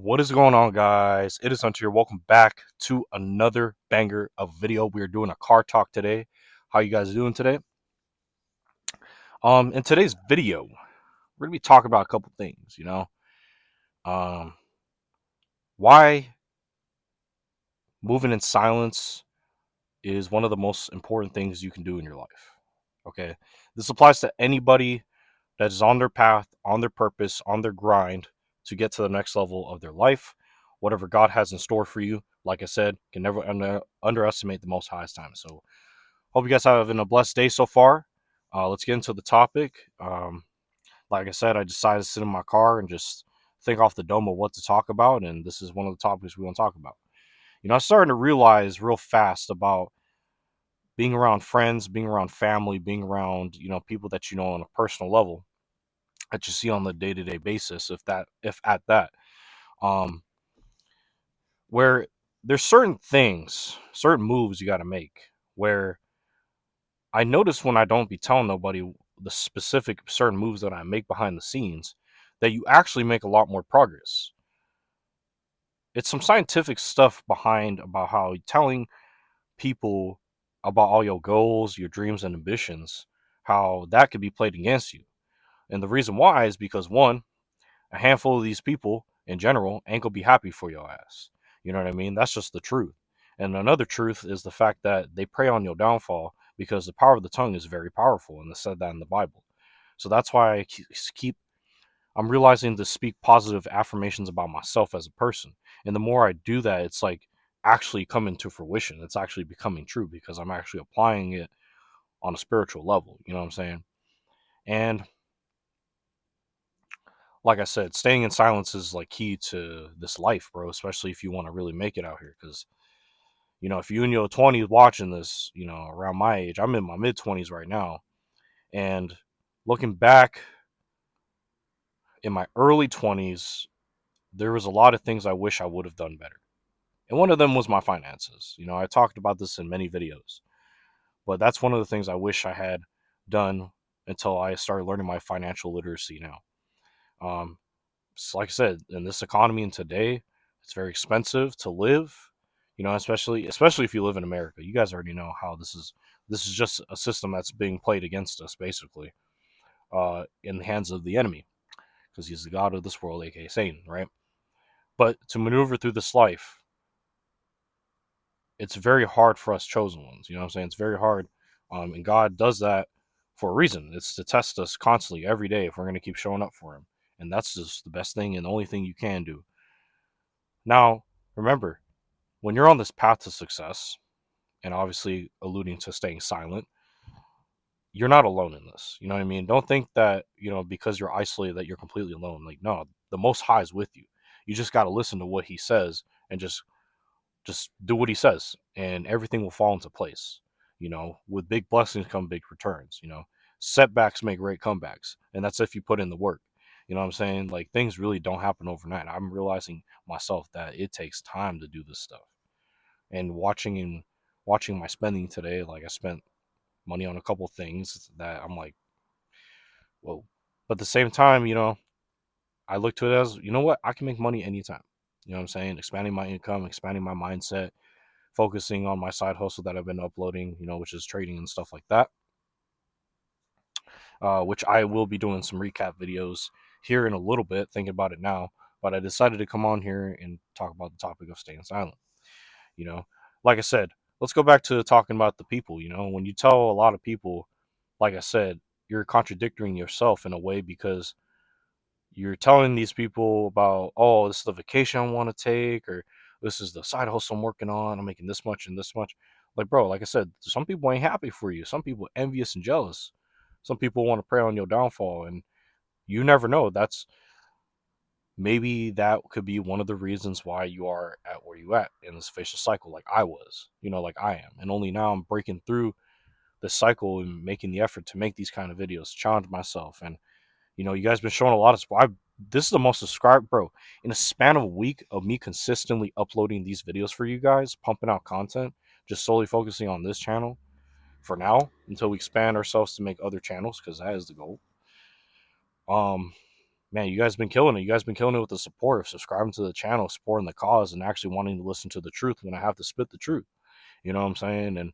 What is going on, guys? It is Hunter here. Welcome back to another banger of video. We are doing a car talk today. How you guys doing today? In today's video, we're gonna be talking about a couple things. Um, why moving in silence is one of the most important things you can do in your life. Okay, this applies to anybody that is on their path, on their purpose, on their grind to get to the next level of their life. Whatever God has in store for you, like I said, can never underestimate the Most High's time. So, hope you guys are having a blessed day so far. Let's get into the topic. Like I said, I decided to sit in my car and just think off the dome of what to talk about, and this is one of the topics we're going to talk about. I'm starting to realize real fast about being around friends, being around family, being around people that you know on a personal level that you see on the day-to-day basis, if at that, um where there's certain things, certain moves you got to make, where I notice when I don't be telling nobody the specific certain moves that I make behind the scenes, that you actually make a lot more progress. It's some scientific stuff behind about how telling people about all your goals, your dreams and ambitions, how that could be played against you. And the reason why is because, one, a handful of these people in general ain't gonna be happy for your ass. You know what I mean? That's just the truth. And another truth is the fact that they prey on your downfall because the power of the tongue is very powerful, and it said that in the Bible. So that's why I keep I'm realizing to speak positive affirmations about myself as a person. And the more I do that, it's like actually coming to fruition. It's actually becoming true because I'm actually applying it on a spiritual level. You know what I'm saying? And like I said, staying in silence is like key to this life, bro, especially if you want to really make it out here. Because, if you in your 20s watching this, around my age, I'm in my mid 20s right now. And looking back in my early 20s, there was a lot of things I wish I would have done better. And one of them was my finances. I talked about this in many videos, but that's one of the things I wish I had done until I started learning my financial literacy now. Um, so like I said, in this economy and today, it's very expensive to live. Especially if you live in America. You guys already know how this is. This is just a system that's being played against us, basically, in the hands of the enemy, because he's the god of this world, aka Satan, right? But to maneuver through this life, it's very hard for us chosen ones. You know what I'm saying? It's very hard, and God does that for a reason. It's to test us constantly, every day, if we're going to keep showing up for Him, and that's just the best thing and the only thing you can do. Now, remember, when you're on this path to success, and obviously alluding to staying silent, you're not alone in this. You know what I mean? Don't think that, because you're isolated that you're completely alone. Like, no, the Most High is with you. You just got to listen to what He says and just do what He says, and everything will fall into place. With big blessings come big returns. Setbacks make great comebacks, and that's if you put in the work. You know what I'm saying? Like, things really don't happen overnight. I'm realizing myself that it takes time to do this stuff. And watching my spending today, like I spent money on a couple things that I'm like, whoa. But at the same time, I look to it as, what? I can make money anytime. You know what I'm saying? Expanding my income, expanding my mindset, focusing on my side hustle that I've been uploading, which is trading and stuff like that. Which I will be doing some recap videos here in a little bit, thinking about it now. But I decided to come on here and talk about the topic of staying silent. You know, like I said, let's go back to talking about the people. When you tell a lot of people, like I said, you're contradicting yourself in a way, because you're telling these people about, oh, this is the vacation I want to take, or this is the side hustle I'm working on. I'm making this much and this much. Like, bro, like I said, some people ain't happy for you. Some people envious and jealous. Some people want to prey on your downfall, and you never know. Maybe that could be one of the reasons why you are at where you at in this vicious cycle, like I was, like I am. And only now I'm breaking through the cycle and making the effort to make these kind of videos, challenge myself. And you guys been showing a lot of support. This is the most subscribed, bro, in a span of a week of me consistently uploading these videos for you guys, pumping out content, just solely focusing on this channel for now until we expand ourselves to make other channels, because that is the goal. Um, man, you guys been killing it. You guys been killing it with the support of subscribing to the channel, supporting the cause, and actually wanting to listen to the truth when I have to spit the truth. You know what I'm saying? And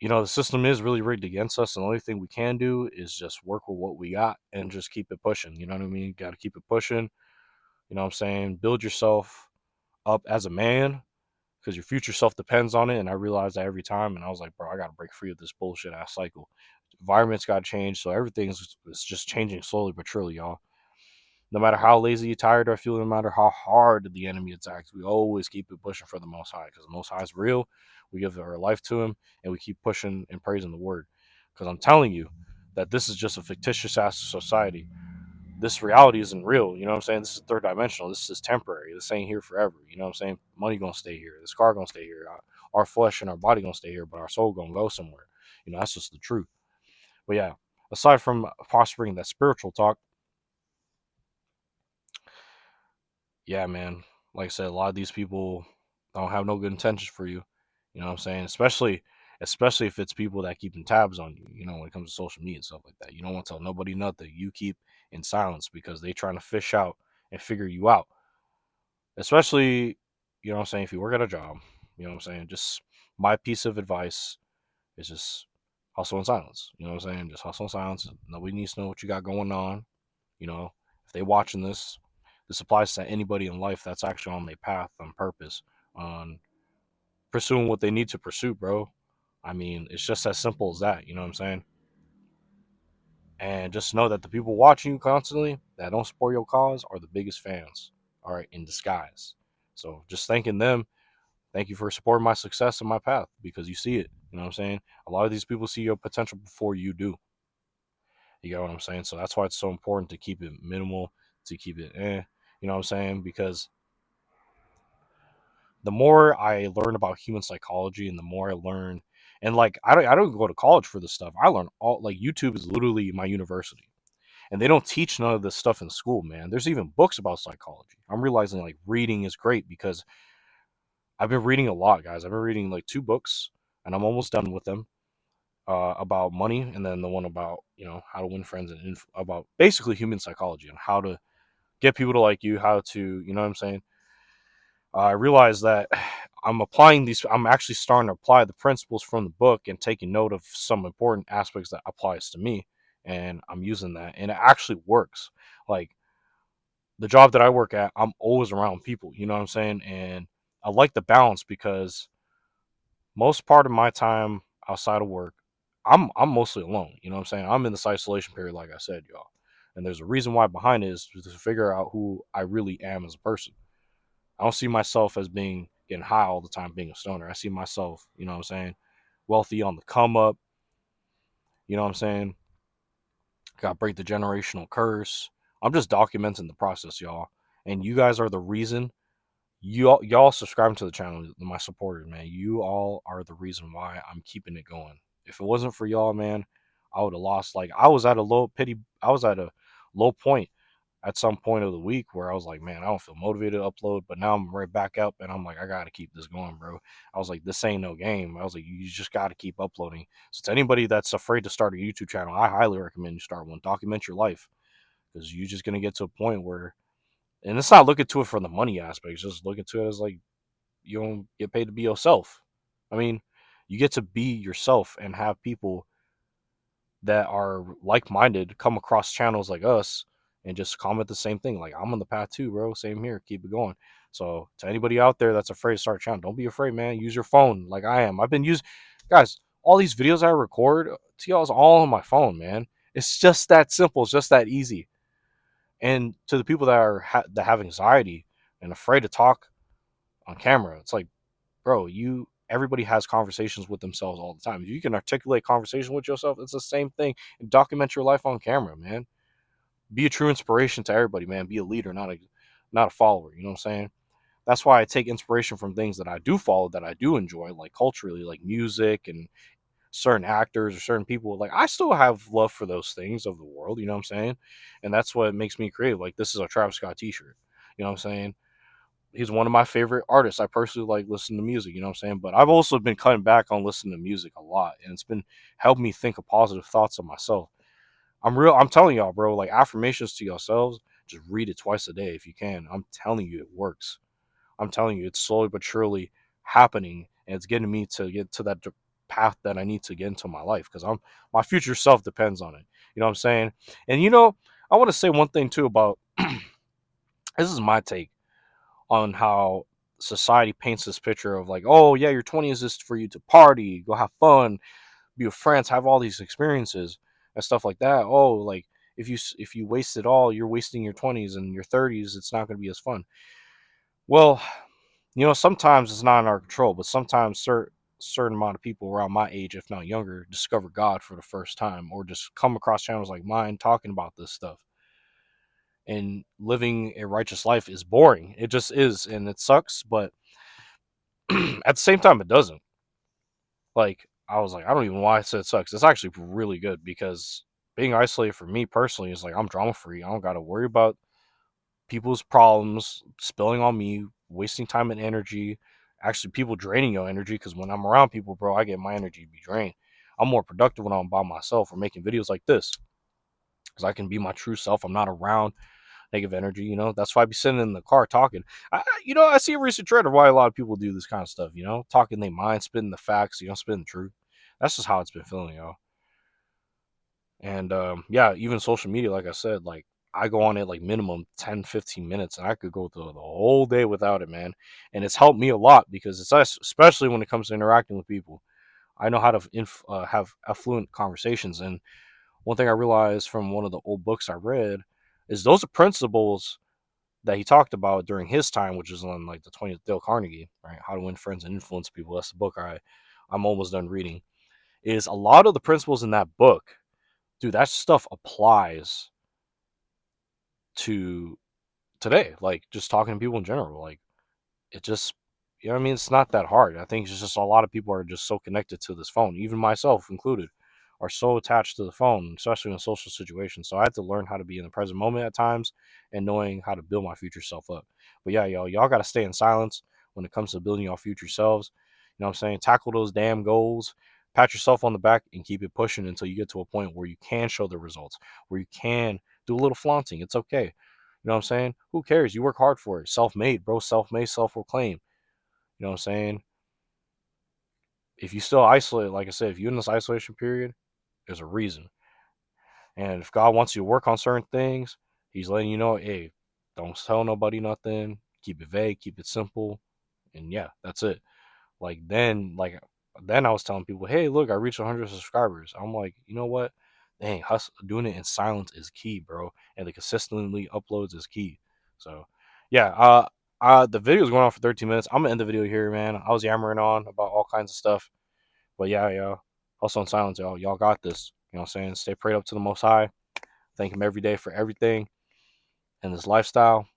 the system is really rigged against us, and the only thing we can do is just work with what we got and just keep it pushing. You know what I mean? Got to keep it pushing. You know what I'm saying? Build yourself up as a man because your future self depends on it. And I realized that every time. And I was like, bro, I got to break free of this bullshit ass cycle. Environment's got to change. So everything's it's just changing slowly but surely, y'all. No matter how lazy, tired I feel, no matter how hard the enemy attacks, we always keep it pushing for the Most High because the Most High is real. We give our life to Him and we keep pushing and praising the Word. Because I'm telling you that this is just a fictitious ass society. This reality isn't real. You know what I'm saying? This is third dimensional. This is temporary. This ain't here forever. You know what I'm saying? Money gonna stay here. This car gonna stay here. Our flesh and our body gonna stay here, but our soul gonna go somewhere. That's just the truth. But yeah, aside from prospering that spiritual talk, yeah, man, like I said, a lot of these people don't have no good intentions for you. You know what I'm saying? Especially if it's people that keeping tabs on you, when it comes to social media and stuff like that. You don't want to tell nobody nothing. You keep in silence because they trying to fish out and figure you out. Especially, you know what I'm saying, if you work at a job, you know what I'm saying? Just my piece of advice is just hustle in silence. You know what I'm saying? Just hustle in silence. Nobody needs to know what you got going on. If they watching this applies to anybody in life that's actually on their path on purpose, on pursuing what they need to pursue, bro. I mean, it's just as simple as that. You know what I'm saying? And just know that the people watching you constantly that don't support your cause are the biggest fans, all right, in disguise. So just thanking them, thank you for supporting my success and my path because you see it. You know what I'm saying? A lot of these people see your potential before you do. You get what I'm saying? So that's why it's so important to keep it minimal, to keep it you know what I'm saying? Because the more I learn about human psychology and the more I learn, and like I don't go to college for this stuff. I learn all, like, YouTube is literally my university. And they don't teach none of this stuff in school, man. There's even books about psychology. I'm realizing like reading is great because I've been reading a lot, guys. I've been reading like 2 books and I'm almost done with them, about money, and then the one about, how to win friends and about basically human psychology and how to get people to like you, how to, you know what I'm saying? I realized that I'm actually starting to apply the principles from the book and taking note of some important aspects that applies to me. And I'm using that and it actually works. Like the job that I work at, I'm always around people, you know what I'm saying? And I like the balance because most part of my time outside of work, I'm mostly alone. You know what I'm saying? I'm in this isolation period, like I said, y'all. And there's a reason why behind it is to figure out who I really am as a person. I don't see myself as being getting high all the time, being a stoner. I see myself, you know what I'm saying, wealthy on the come up. You know what I'm saying? Got to break the generational curse. I'm just documenting the process, y'all. And you guys are the reason. Y'all subscribing to the channel, my supporters, man. You all are the reason why I'm keeping it going. If it wasn't for y'all, man, I would have lost. Like I was at a low point at some point of the week where I was like, man, I don't feel motivated to upload, but now I'm right back up and I'm like, I gotta keep this going, bro. I was like, this ain't no game. I was like, you just gotta keep uploading. So to anybody that's afraid to start a YouTube channel, I highly recommend you start one. Document your life because you're just gonna get to a point where, and it's not looking to it from the money aspect, it's just looking to it as like you don't get paid to be yourself. I mean, you get to be yourself and have people that are like-minded come across channels like us and just comment the same thing, like, I'm on the path too, bro, same here, keep it going. So to anybody out there that's afraid to start a channel, don't be afraid, man. Use your phone like I am. I've been using, guys, all these videos I record to y'all is all on my phone, man. It's just that simple, it's just that easy. And to the people that that have anxiety and afraid to talk on camera, it's like, bro, everybody has conversations with themselves all the time. If you can articulate conversation with yourself, it's the same thing. And document your life on camera, man. Be a true inspiration to everybody, man. Be a leader, not a follower. You know what I'm saying? That's why I take inspiration from things that I do follow, that I do enjoy, like culturally, like music and certain actors or certain people. Like I still have love for those things of the world. You know what I'm saying? And that's what makes me creative. Like this is a Travis Scott T-shirt. You know what I'm saying? He's one of my favorite artists. I personally like listening to music, you know what I'm saying? But I've also been cutting back on listening to music a lot, and it's been helping me think of positive thoughts of myself. I'm telling y'all, bro, like affirmations to yourselves, just read it twice a day if you can. I'm telling you, it works. I'm telling you, it's slowly but surely happening, and it's getting me to get to that path that I need to get into my life because my future self depends on it. You know what I'm saying? And I want to say one thing too about this is my take on how society paints this picture of like, oh yeah, your 20s is for you to party, go have fun, be with friends, have all these experiences and stuff like that. Oh, like if you waste it all, you're wasting your 20s, and your 30s it's not going to be as fun. Well, sometimes it's not in our control, but sometimes certain amount of people around my age, if not younger, discover God for the first time, or just come across channels like mine talking about this stuff. And living a righteous life is boring. It just is, and it sucks. But at the same time, it doesn't. Like I was like, I don't even know why I said it sucks. It's actually really good because being isolated for me personally is like I'm drama free. I don't got to worry about people's problems spilling on me, wasting time and energy. Actually, people draining your energy because when I'm around people, bro, I get my energy to be drained. I'm more productive when I'm by myself or making videos like this because I can be my true self. I'm not around negative energy. That's why I be sitting in the car talking. I see a recent trend of why a lot of people do this kind of stuff. Talking their mind, spitting the facts. Spitting the truth. That's just how it's been feeling, y'all. And yeah, even social media, like I said, like I go on it like minimum 10, 15 minutes, and I could go through the whole day without it, man. And it's helped me a lot because it's especially when it comes to interacting with people. I know how to have affluent conversations. And one thing I realized from one of the old books I read is those are principles that he talked about during his time, which is on like the 20th Dale Carnegie, right? How to Win Friends and Influence People. That's the book I'm almost done reading. Is a lot of the principles in that book, dude, that stuff applies to today. Like just talking to people in general. Like it just what I mean? It's not that hard. I think it's just a lot of people are just so connected to this phone, even myself included, are so attached to the phone, especially in social situations. So I had to learn how to be in the present moment at times and knowing how to build my future self up. But yeah, y'all got to stay in silence when it comes to building your future selves. You know what I'm saying? Tackle those damn goals, pat yourself on the back, and keep it pushing until you get to a point where you can show the results, where you can do a little flaunting. It's okay. You know what I'm saying? Who cares? You work hard for it. Self made, bro. Self made, self proclaimed. You know what I'm saying? If you still isolate, like I said, if you're in this isolation period, there's a reason. And if God wants you to work on certain things, He's letting you know, hey, don't tell nobody nothing. Keep it vague, keep it simple. And yeah, that's it. Then I was telling people, hey, look, I reached 100 subscribers. I'm like, you know what? Dang, doing it in silence is key, bro. And the consistently uploads is key. So, yeah, the video is going on for 13 minutes. I'm gonna end the video here, man. I was yammering on about all kinds of stuff, but yeah, hustle in silence, y'all. Y'all got this. You know what I'm saying? Stay prayed up to the Most High. Thank Him every day for everything and this lifestyle.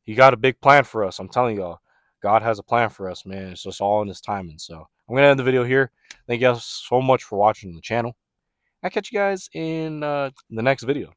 He got a big plan for us. I'm telling y'all, God has a plan for us, man. It's just all in His timing. So I'm gonna end the video here. Thank you guys so much for watching the channel. I'll catch you guys in the next video.